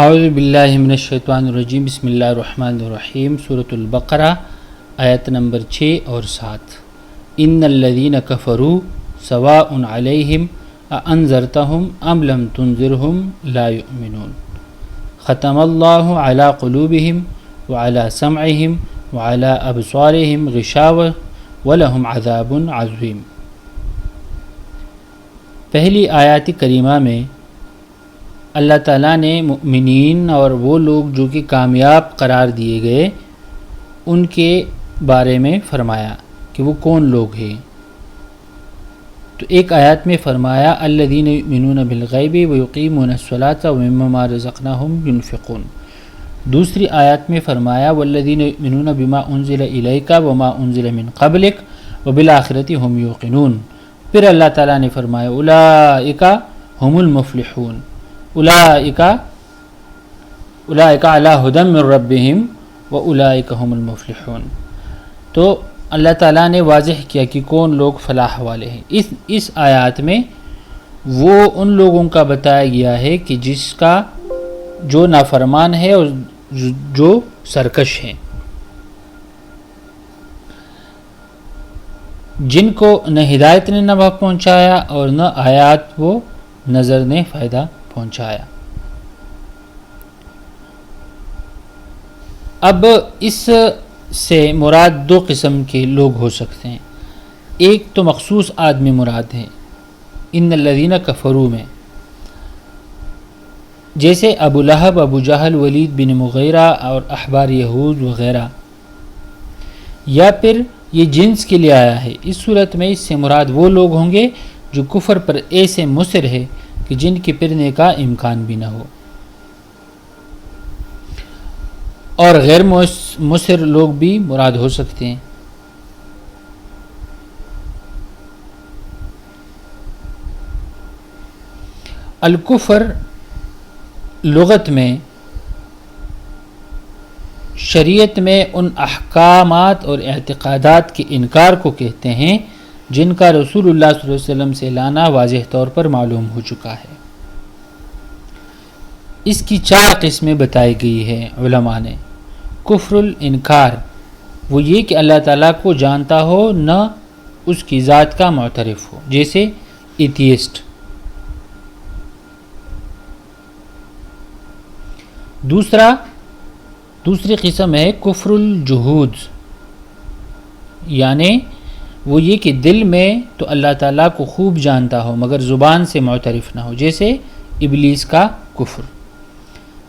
اعوذ باللہ من الشیطان الرجیم، بسم اللہ الرحمن الرحیم۔ سورۃ البقرہ آیت نمبر 6 اور 7۔ ان الذین کفروا سواء علیہم اانذرتہم ام لم تنذرہم لا یؤمنون۔ ختم اللہ علی قلوبہم وعلی سمعہم وعلی ابصارہم غشاوہ ولہم عذاب عظیم۔ پہلی آیات کریمہ میں اللہ تعالیٰ نے مؤمنین اور وہ لوگ جو کہ کامیاب قرار دیے گئے ان کے بارے میں فرمایا کہ وہ کون لوگ ہیں۔ تو ایک آیات میں فرمایا الذین یؤمنون بالغیب ویقیمون الصلاۃ ومما رزقناہم ینفقون۔ دوسری آیات میں فرمایا والذین یؤمنون بما انزل الیک وما انزل من قبلک وبالآخرۃ ہم یوقنون۔ پھر اللہ تعالیٰ نے فرمایا اولئک هم المفلحون، اولئک علی ھدی من ربہم واولئک هم المفلحون۔ تو اللہ تعالیٰ نے واضح کیا کہ کون لوگ فلاح والے ہیں۔ اس آیات میں وہ ان لوگوں کا بتایا گیا ہے کہ جس کا جو نافرمان ہے اور جو سرکش ہیں، جن کو نہ ہدایت نے نفع پہنچایا اور نہ آیات و نظر نے فائدہ پہنچایا۔ اب اس سے مراد دو قسم کے لوگ ہو سکتے ہیں۔ ایک تو مخصوص آدمی مراد ہے ان الذین کفروا میں، جیسے ابو لہب، ابو جہل، ولید بن مغیرہ اور احبار یہود وغیرہ، یا پھر یہ جنس کے لیے آیا ہے۔ اس صورت میں اس سے مراد وہ لوگ ہوں گے جو کفر پر ایسے مصر ہے کہ جن کے پھرنے کا امکان بھی نہ ہو، اور غیر مصر لوگ بھی مراد ہو سکتے ہیں۔ الکفر لغت میں شریعت میں ان احکامات اور اعتقادات کے انکار کو کہتے ہیں جن کا رسول اللہ صلی اللہ علیہ وسلم سے لانا واضح طور پر معلوم ہو چکا ہے۔ اس کی 4 قسمیں بتائی گئی ہیں علماء نے۔ کفر الانکار، وہ یہ کہ اللہ تعالیٰ کو جانتا ہو نہ اس کی ذات کا معترف ہو، جیسے ایتھیسٹ۔ دوسری قسم ہے کفر الجحود، یعنی وہ یہ کہ دل میں تو اللہ تعالیٰ کو خوب جانتا ہو مگر زبان سے معترف نہ ہو، جیسے ابلیس کا کفر۔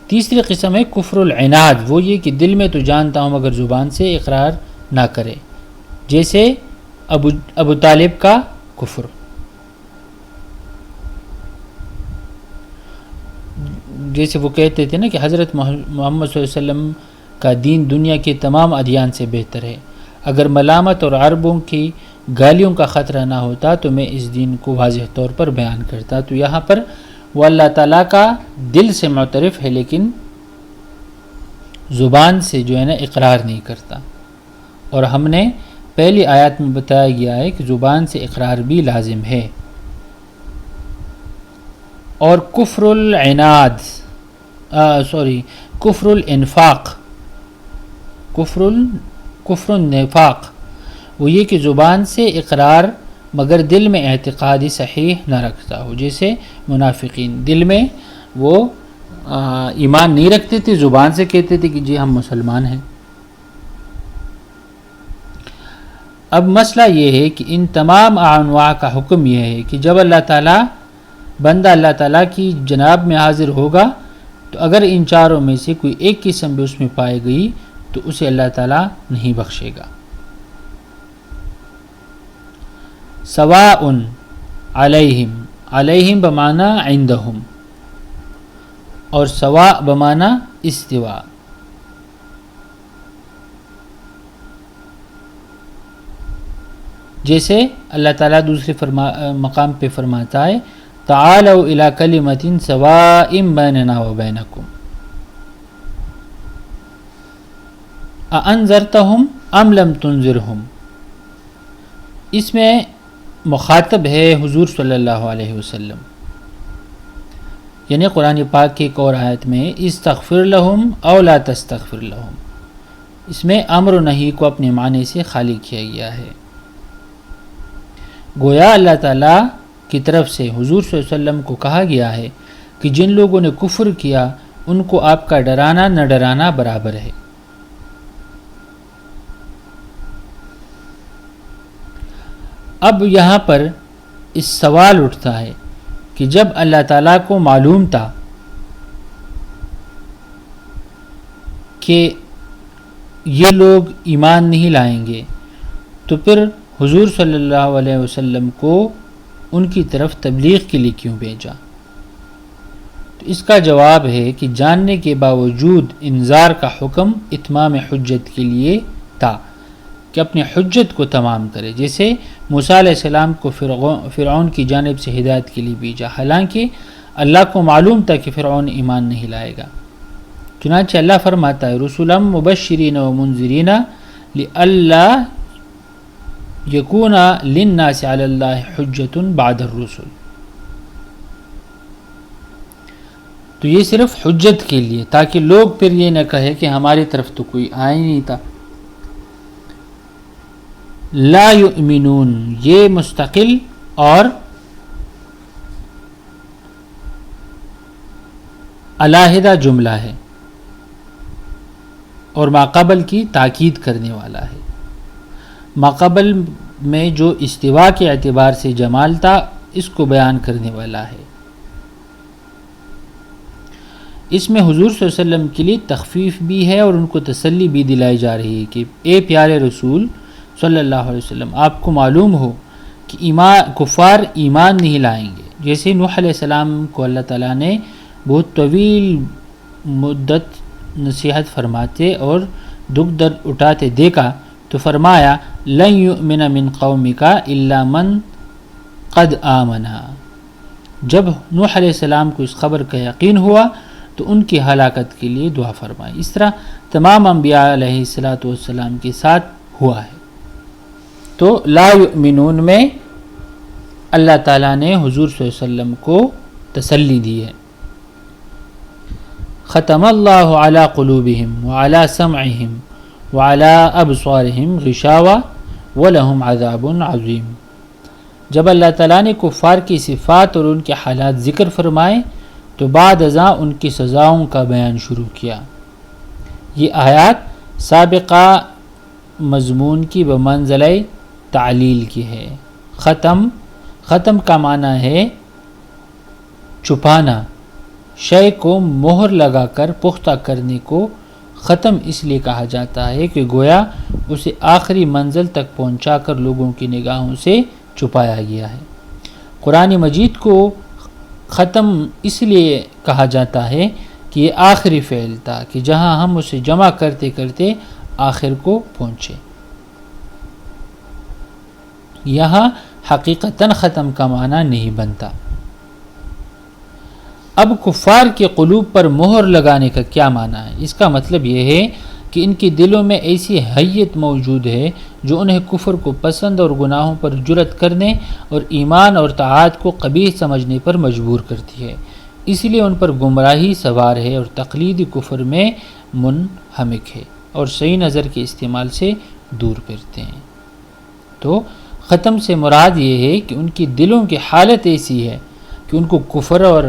تیسری قسم ہے کفر العناد، وہ یہ کہ دل میں تو جانتا ہوں مگر زبان سے اقرار نہ کرے، جیسے ابو طالب کا کفر۔ جیسے وہ کہتے تھے نا کہ حضرت محمد صلی اللہ علیہ وسلم کا دین دنیا کے تمام ادیان سے بہتر ہے، اگر ملامت اور عربوں کی گالیوں کا خطرہ نہ ہوتا تو میں اس دین کو واضح طور پر بیان کرتا۔ تو یہاں پر وہ اللہ تعالیٰ کا دل سے معترف ہے لیکن زبان سے جو ہے نا اقرار نہیں کرتا، اور ہم نے پہلی آیات میں بتایا گیا ہے کہ زبان سے اقرار بھی لازم ہے۔ اور کفر العناد کفر الانفاق، کفر النفاق، وہ یہ کہ زبان سے اقرار مگر دل میں اعتقادی صحیح نہ رکھتا ہو، جیسے منافقین دل میں وہ ایمان نہیں رکھتے تھے، زبان سے کہتے تھے کہ جی ہم مسلمان ہیں۔ اب مسئلہ یہ ہے کہ ان تمام انواع کا حکم یہ ہے کہ جب بندہ اللہ تعالیٰ کی جناب میں حاضر ہوگا تو اگر ان چاروں میں سے کوئی ایک قسم بھی اس میں پائی گئی تو اسے اللہ تعالیٰ نہیں بخشے گا۔ سواء علیہم، علیہم بمعنی عندہم، اور سواء بمعنی استواء۔ جیسے اللہ تعالیٰ دوسرے مقام پہ فرماتا ہے تعالوا الی کلمۃ سواء بیننا وبینکم اانذرتہم ام لم تنذرہم۔ اس میں مخاطب ہے حضور صلی اللہ علیہ وسلم، یعنی قرآن پاک کی ایک اور آیت میں استغفر لہم او لا تستغفر لہم، اس میں امر و نہی کو اپنے معنی سے خالی کیا گیا ہے۔ گویا اللہ تعالیٰ کی طرف سے حضور صلی اللہ علیہ وسلم کو کہا گیا ہے کہ جن لوگوں نے کفر کیا ان کو آپ کا ڈرانا نہ ڈرانا برابر ہے۔ اب یہاں پر اس سوال اٹھتا ہے کہ جب اللہ تعالیٰ کو معلوم تھا کہ یہ لوگ ایمان نہیں لائیں گے تو پھر حضور صلی اللہ علیہ وسلم کو ان کی طرف تبلیغ کے لیے کیوں بھیجا؟ تو اس کا جواب ہے کہ جاننے کے باوجود انذار کا حکم اتمام حجت کے لیے تھا کہ اپنے حجت کو تمام کرے، جیسے موسیٰ علیہ السلام کو فرعون کی جانب سے ہدایت کے لیے بھیجا، حالانکہ اللہ کو معلوم تھا کہ فرعون ایمان نہیں لائے گا۔ چنانچہ اللہ فرماتا ہے رسولا مبشرین و منذرین لئلا یکون للناس علی اللہ حجت بعد الرسل، تو یہ صرف حجت کے لیے، تاکہ لوگ پھر یہ نہ کہے کہ ہماری طرف تو کوئی آیا ہی نہیں تھا۔ لا یؤمنون یہ مستقل اور علیحدہ جملہ ہے اور ماقبل کی تاکید کرنے والا ہے۔ ماقبل میں جو استوا کے اعتبار سے جمال تھا اس کو بیان کرنے والا ہے۔ اس میں حضور صلی اللہ علیہ وسلم کے لیے تخفیف بھی ہے اور ان کو تسلی بھی دلائی جا رہی ہے کہ اے پیارے رسول صلی اللہ علیہ وسلم، آپ کو معلوم ہو کہ کفار ایمان نہیں لائیں گے۔ جیسے نوح علیہ السلام کو اللہ تعالیٰ نے بہت طویل مدت نصیحت فرماتے اور دکھ درد اٹھاتے دیکھا تو فرمایا لن یؤمن من قومک الا من قد آمنا۔ جب نوح علیہ السلام کو اس خبر کا یقین ہوا تو ان کی ہلاکت کے لیے دعا فرمائی۔ اس طرح تمام انبیاء علیہ السلام کے ساتھ ہوا ہے۔ تو لا یؤمنون میں اللہ تعالیٰ نے حضور صلی اللہ علیہ وسلم کو تسلی دی ہے۔ ختم اللہ علی قلوبہم وعلی سمعہم وعلی ابصارہم غشاوہ ولہم عذاب عظیم۔ جب اللہ تعالیٰ نے کفار کی صفات اور ان کے حالات ذکر فرمائے تو بعد ازاں ان کی سزاؤں کا بیان شروع کیا۔ یہ آیات سابقہ مضمون کی بمنزلہ تعلیل کی ہے۔ ختم کا معنی ہے چھپانا، شے کو مہر لگا کر پختہ کرنے کو ختم اس لیے کہا جاتا ہے کہ گویا اسے آخری منزل تک پہنچا کر لوگوں کی نگاہوں سے چھپایا گیا ہے۔ قرآن مجید کو ختم اس لیے کہا جاتا ہے کہ یہ آخری فعل تھا کہ جہاں ہم اسے جمع کرتے کرتے آخر کو پہنچے۔ یہاں حقیقتاً ختم کا معنی نہیں بنتا۔ اب کفار کے قلوب پر مہر لگانے کا کیا معنی ہے؟ اس کا مطلب یہ ہے کہ ان کے دلوں میں ایسی حیت موجود ہے جو انہیں کفر کو پسند اور گناہوں پر جرأت کرنے اور ایمان اور طاعات کو قبیح سمجھنے پر مجبور کرتی ہے، اس لیے ان پر گمراہی سوار ہے اور تقلیدی کفر میں منہمک ہے اور صحیح نظر کے استعمال سے دور پھرتے ہیں۔ تو ختم سے مراد یہ ہے کہ ان کی دلوں کی حالت ایسی ہے کہ ان کو کفر اور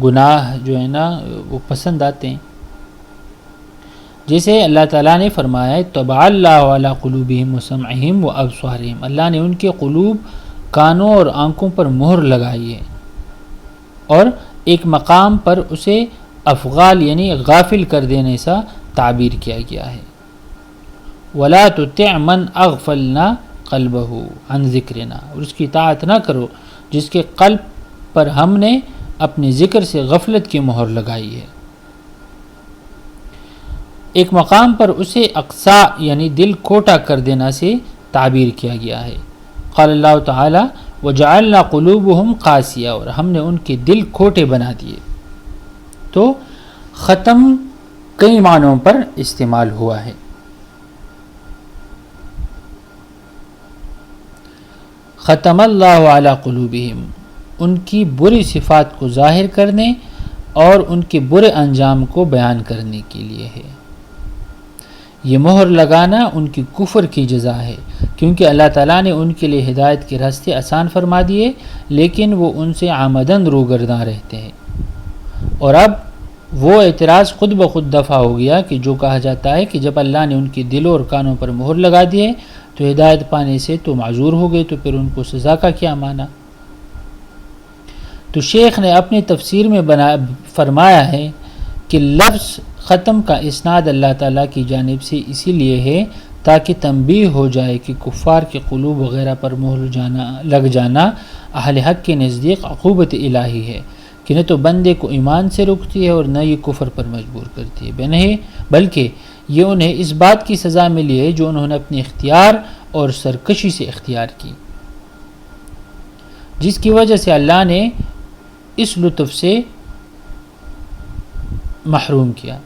گناہ جو ہے نا وہ پسند آتے ہیں۔ جیسے اللہ تعالیٰ نے فرمایا طبع اللہ علی قلوبہم وسمعہم وابصارہم، اللہ نے ان کے قلوب، کانوں اور آنکھوں پر مہر لگائی ہے، اور ایک مقام پر اسے افغال یعنی غافل کر دینے سا تعبیر کیا گیا ہے۔ ولا تطع من اغفلنا قلبہ عن ذکرنا، اور اس کی اطاعت نہ کرو جس کے قلب پر ہم نے اپنے ذکر سے غفلت کی مہر لگائی ہے۔ ایک مقام پر اسے اقصا یعنی دل کھوٹا کر دینا سے تعبیر کیا گیا ہے۔ قال اللہ تعالی وجعلنا قلوبہم قاسیہ، اور ہم نے ان کے دل کھوٹے بنا دیے۔ تو ختم کئی معنوں پر استعمال ہوا ہے۔ ختم اللہ علی قلوبہم، ان کی بری صفات کو ظاہر کرنے اور ان کے برے انجام کو بیان کرنے کے لیے ہے۔ یہ مہر لگانا ان کی کفر کی جزا ہے، کیونکہ اللہ تعالیٰ نے ان کے لیے ہدایت کے راستے آسان فرما دیے، لیکن وہ ان سے عمدن روگرداں رہتے ہیں۔ اور اب وہ اعتراض خود بخود دفع ہو گیا کہ جو کہا جاتا ہے کہ جب اللہ نے ان کے دلوں اور کانوں پر مہر لگا دی ہے تو ہدایت پانے سے تو معذور ہو گئے، تو پھر ان کو سزا کا کیا معنی؟ تو شیخ نے اپنی تفسیر میں فرمایا ہے کہ لفظ ختم کا اسناد اللہ تعالیٰ کی جانب سے اسی لیے ہے تاکہ تنبیہ ہو جائے کہ کفار کے قلوب وغیرہ پر مہر لگ جانا اہل حق کے نزدیک عقوبت الہی ہے کہ نہ تو بندے کو ایمان سے روکتی ہے اور نہ یہ کفر پر مجبور کرتی ہے، بلکہ یہ انہیں اس بات کی سزا ملی ہے جو انہوں نے اپنے اختیار اور سرکشی سے اختیار کی، جس کی وجہ سے اللہ نے اس لطف سے محروم کیا۔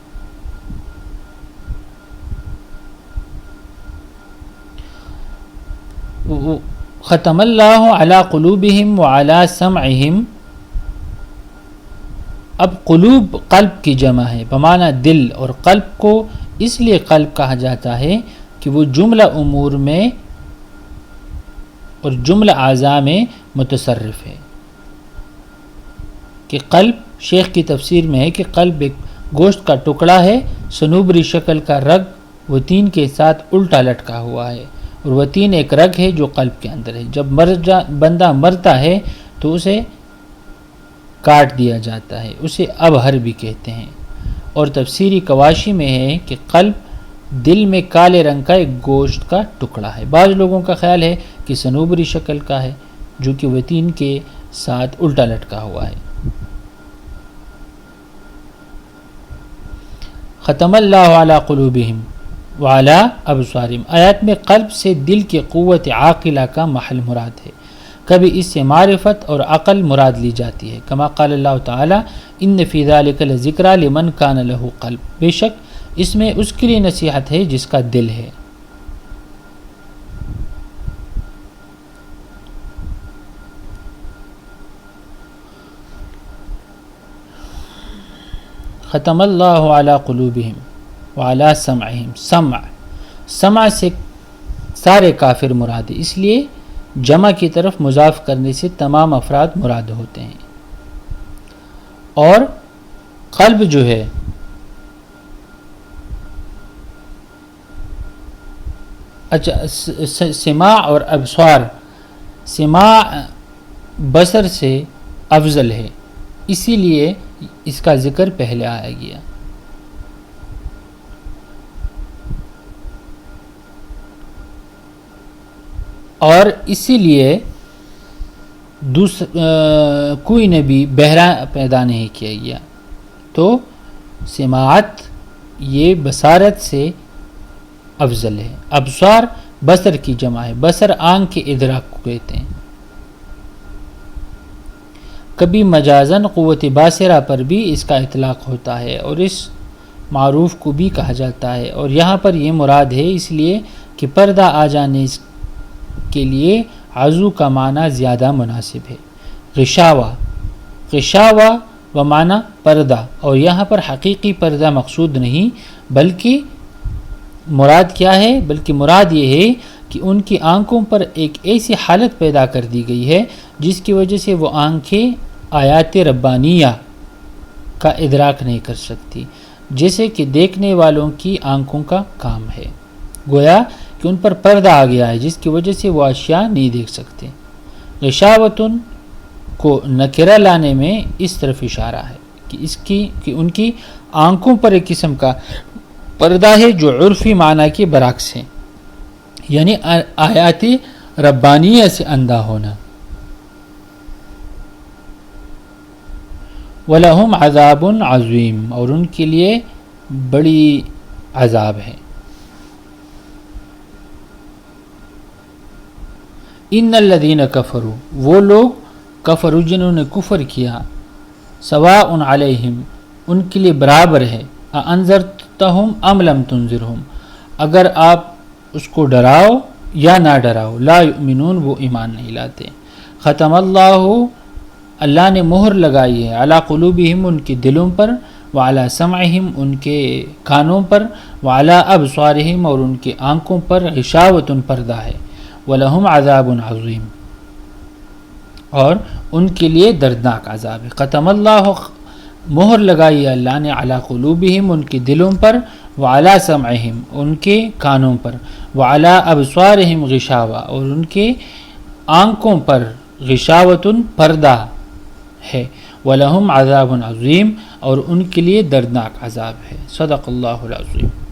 ختم اللہ علی قلوبہم وعلی سمعہم، اب قلوب قلب کی جمع ہے بمعنی دل، اور قلب کو اس لیے قلب کہا جاتا ہے کہ وہ جملہ امور میں اور جملہ اعضاء میں متصرف ہے۔ کہ قلب شیخ کی تفسیر میں ہے کہ قلب ایک گوشت کا ٹکڑا ہے، صنوبری شکل کا رگ وتین کے ساتھ الٹا لٹکا ہوا ہے، اور وتین ایک رگ ہے جو قلب کے اندر ہے۔ جب بندہ مرتا ہے تو اسے کاٹ دیا جاتا ہے، اسے ابہر بھی کہتے ہیں، اور تفسیری کواشی میں ہے کہ قلب دل میں کالے رنگ کا ایک گوشت کا ٹکڑا ہے۔ بعض لوگوں کا خیال ہے کہ صنوبری شکل کا ہے جو کہ وتین کے ساتھ الٹا لٹکا ہوا ہے۔ ختم اللہ علی قلوبہم وعلی ابصارہم، آیات میں قلب سے دل کی قوت عاقلہ کا محل مراد ہے، کبھی اس سے معرفت اور عقل مراد لی جاتی ہے، کما قال اللہ تعالی ان فی ذلک لذکری لمن کان لہ قلب، بے شک اس میں اس کے لیے نصیحت ہے جس کا دل ہے۔ ختم اللہ علی قلوبہم وعلی سمعہم، سمع سے سارے کافر مراد ہے، اس لیے جمع کی طرف مضاف کرنے سے تمام افراد مراد ہوتے ہیں۔ اور قلب جو ہے سماع اور ابصار، سماع بصر سے افضل ہے، اسی لیے اس کا ذکر پہلے آیا گیا۔ اور اسی لیے کوئی نبی بہرا پیدا نہیں کیا گیا، تو سماعت یہ بصارت سے افضل ہے۔ ابصار بصر کی جمع ہے، بصر آنکھ کے ادراک کو کہتے ہیں۔ کبھی مجازن قوت باصرہ پر بھی اس کا اطلاق ہوتا ہے اور اس معروف کو بھی کہا جاتا ہے، اور یہاں پر یہ مراد ہے اس لیے کہ پردہ آ جانے کے لیے عضو کا معنی زیادہ مناسب ہے۔ غشاوہ و معنی پردہ، اور یہاں پر حقیقی پردہ مقصود نہیں، بلکہ مراد کیا ہے؟ بلکہ مراد یہ ہے کہ ان کی آنکھوں پر ایک ایسی حالت پیدا کر دی گئی ہے جس کی وجہ سے وہ آنکھیں آیات ربانیہ کا ادراک نہیں کر سکتی، جیسے کہ دیکھنے والوں کی آنکھوں کا کام ہے، گویا کہ ان پر پردہ آ گیا ہے جس کی وجہ سے وہ اشیاء نہیں دیکھ سکتے۔ غشاوتن کو نکرہ لانے میں اس طرف اشارہ ہے کہ ان کی آنکھوں پر ایک قسم کا پردہ ہے جو عرفی معنی کے برعکس ہے، یعنی آیات ربانیہ سے اندھا ہونا۔ وَلَهُمْ عَذَابٌ عَظِيمٌ، اور ان کے لیے بڑی عذاب ہے۔ ان الذین کفروا، وہ لوگ کفروا جنہوں نے کفر کیا، سواء علیہم، ان کے لیے برابر ہے، انذرتہم ام لم تنذرہم، اگر آپ اس کو ڈراؤ یا نہ ڈراؤ، لا یؤمنون، وہ ایمان نہیں لاتے۔ ختم اللہ اللہ نے مہر لگائی ہے علی قلوبہم ان کے دلوں پر، وعلی سمعہم ان کے کانوں پر، وعلی ابصارہم اور ان کے آنکھوں پر غشاوۃ پردہ ہے، وَلَهُمْ عَذَابٌ عَظِيمٌ اور ان کے لیے دردناک عذاب ہے۔ ختم اللہ مہر لگائی ہے اللہ نے علی قلوبہم ان کے دلوں پر، وعلی سمعہم ان کے کانوں پر، وعلی ابصارہم غشاوہ اور ان کے آنکھوں پر غشاوۃ پردہ ہے، وَلَهُمْ عَذَابٌ عَظِيمٌ اور ان کے لیے دردناک عذاب ہے۔ صدق اللہ العظیم۔